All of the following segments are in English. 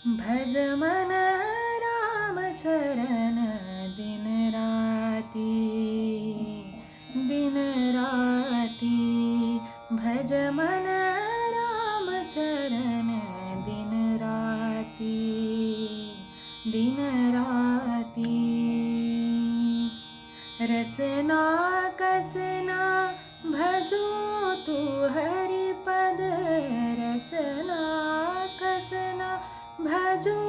भज मन राम चरण दिन राति दिन राति भज मन राम चरण दिन राति दिन राति रसना कसना भजो तू हरि पद रसना कसना भजो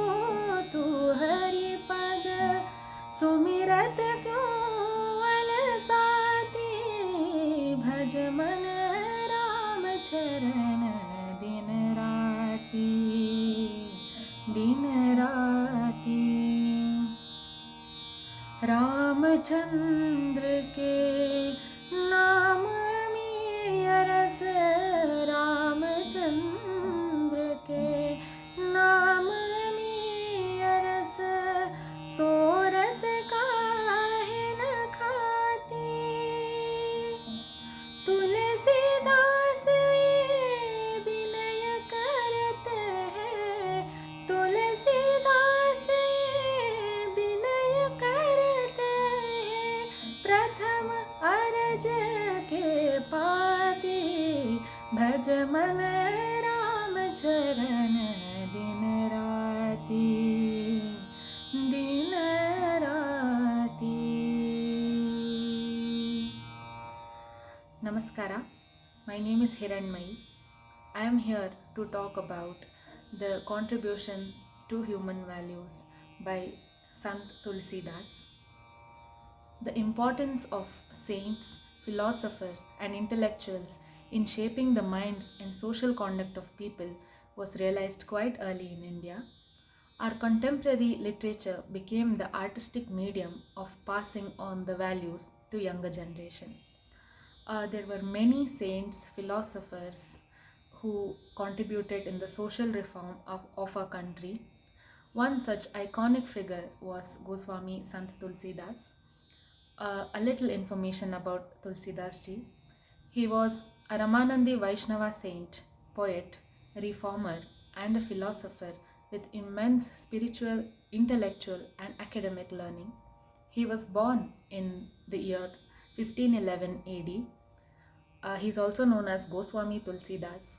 तू हरि पद सुमिरत क्यों अलसाती भज मन राम चरण दिन राति दिन राति रामचंद्र के नाम में रस रामचंद्र के नाम में रस सोरस काहे न खाती तुलसीदास ये विनय करते हैं तुलसीदास ये विनय करते हैं प्रथम अरज के पाती भज मन राम चरण दिन राति दिन राति Namaskara, my name is Hiranmayee. I am here to talk about the contribution to human values by Sant Tulsidas. The importance of saints, philosophers, and intellectuals in shaping the minds and social conduct of people was realized quite early in India. Our contemporary literature became the artistic medium of passing on the values to younger generation. There were many saints, philosophers who contributed in the social reform of our country. One such iconic figure was Goswami Sant Tulsidas. A little information about Tulsidas ji. He was a Ramanandi Vaishnava saint, poet, reformer, and a philosopher with immense spiritual, intellectual, and academic learning. He was born in the year 1511 AD. He is also known as Goswami Tulsidas.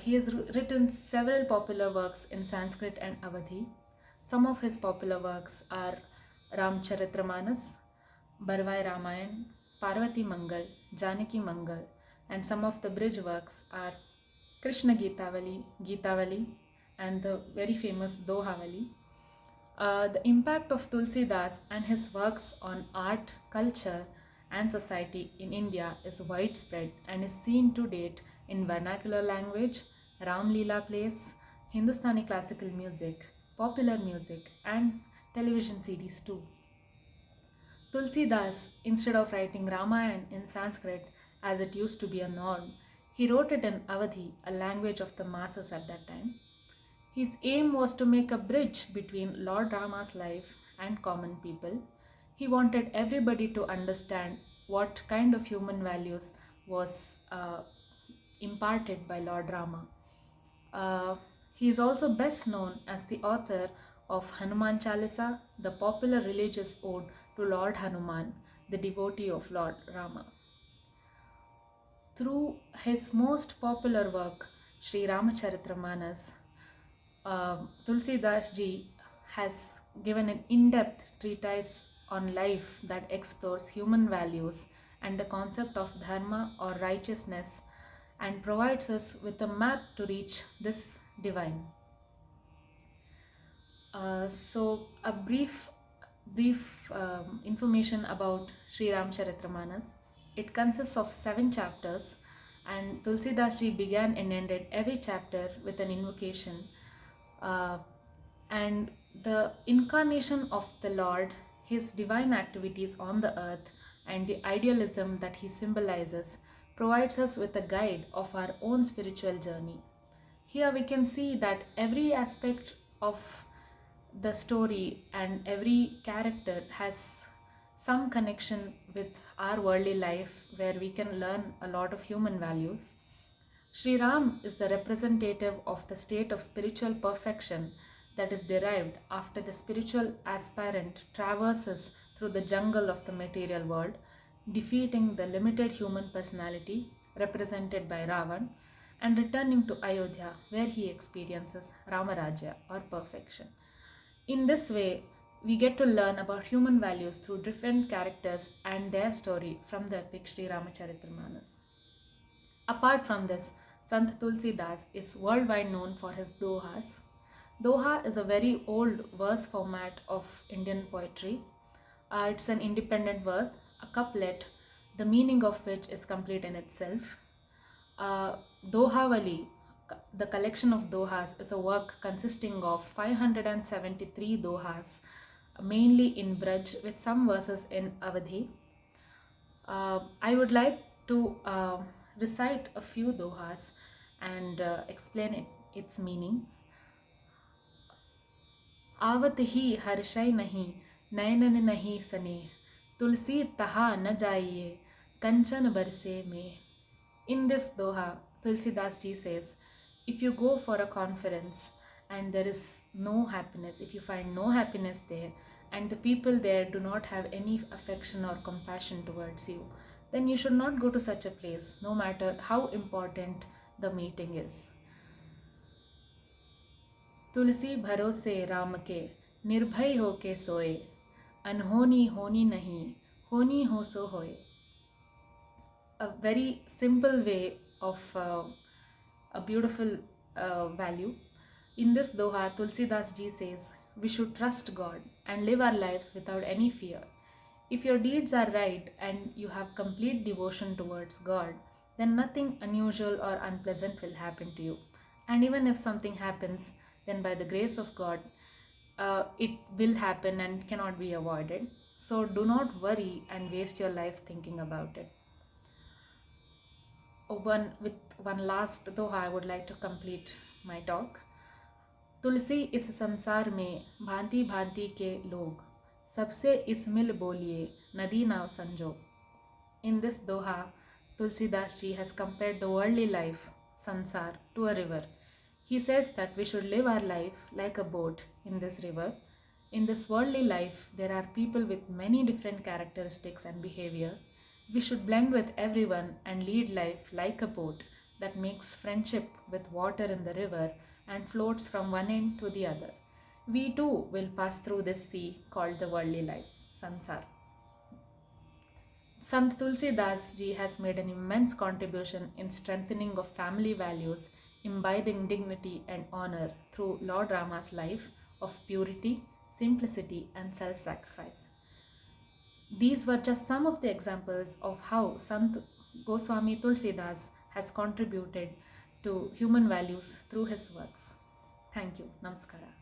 He has written several popular works in Sanskrit and Awadhi. Some of his popular works are Ramcharitramanas, Barvai Ramayan, Parvati Mangal, Janaki Mangal, and some of the bridge works are Krishna Geetavali, and the very famous Dohavali. The impact of Tulsidas and his works on art, culture, and society in India is widespread and is seen to date in vernacular language, Ram Leela plays, Hindustani classical music, popular music, and television series too. Tulsidas, instead of writing Ramayana in Sanskrit as it used to be a norm, he wrote it in Awadhi, a language of the masses at that time. His aim was to make a bridge between Lord Rama's life and common people. He wanted everybody to understand what kind of human values was imparted by Lord Rama. He is also best known as the author of Hanuman Chalisa, the popular religious ode to Lord Hanuman, the devotee of Lord Rama. Through his most popular work, Sri Ramacharitramanas, Tulsidas ji has given an in-depth treatise on life that explores human values and the concept of dharma or righteousness and provides us with a map to reach this divine. So a brief information about Sri Ramcharitramanas. It consists of 7 chapters, and Tulsidas ji began and ended every chapter with an invocation. And the incarnation of the Lord, his divine activities on the earth, and the idealism that he symbolizes provides us with a guide of our own spiritual journey. Here we can see that every aspect of the story and every character has some connection with our worldly life, where we can learn a lot of human values. Sri Ram is the representative of the state of spiritual perfection that is derived after the spiritual aspirant traverses through the jungle of the material world, defeating the limited human personality represented by Ravan and returning to Ayodhya where he experiences Ramarajya or perfection. In this way, we get to learn about human values through different characters and their story from the epic Sri Ramacharitra-manas. Apart from this, Sant Tulsidas is worldwide known for his dohas. Doha is a very old verse format of Indian poetry. It's an independent verse, a couplet, the meaning of which is complete in itself. Dohavali, the collection of dohas, is a work consisting of 573 dohas, mainly in Braj with some verses in Awadhi. I would like to recite a few dohas and explain its meaning. आवत ही हर्षय नहीं नयनन नहीं सने तुलसी तहा न जाइए कंचन बरसे में. In this doha, Tulsidas ji says, if you go for a conference and there is no happiness, if you find no happiness there, and the people there do not have any affection or compassion towards you, then you should not go to such a place, no matter how important the meeting is. तुलसी भरोसे राम के निर्भय हो के सोए अनहोनी होनी नहीं होनी हो सो होए. A very simple way of a beautiful value. In this doha, Tulsidas ji says, we should trust God and live our lives without any fear. If your deeds are right and you have complete devotion towards God, then nothing unusual or unpleasant will happen to you. And even if something happens, then by the grace of God, it will happen and cannot be avoided. So do not worry and waste your life thinking about it. With one last doha, I would like to complete my talk. तुलसी इस संसार में भांति भांति के लोग सबसे इस मिल बोलिए नदी नाव संजो. In this doha, Tulsidas ji has compared the worldly life, sansar, to a river. He says that we should live our life like a boat in this river. In this worldly life, there are people with many different characteristics and behavior. We should blend with everyone and lead life like a boat that makes friendship with water in the river and floats from one end to the other. We too will pass through this sea called the worldly life, sansar. Sant Tulsidas ji has made an immense contribution in strengthening of family values, imbibing dignity and honor through Lord Rama's life of purity, simplicity and self-sacrifice. These were just some of the examples of how Sant Goswami Tulsidas has contributed to human values through his works. Thank you. Namaskara.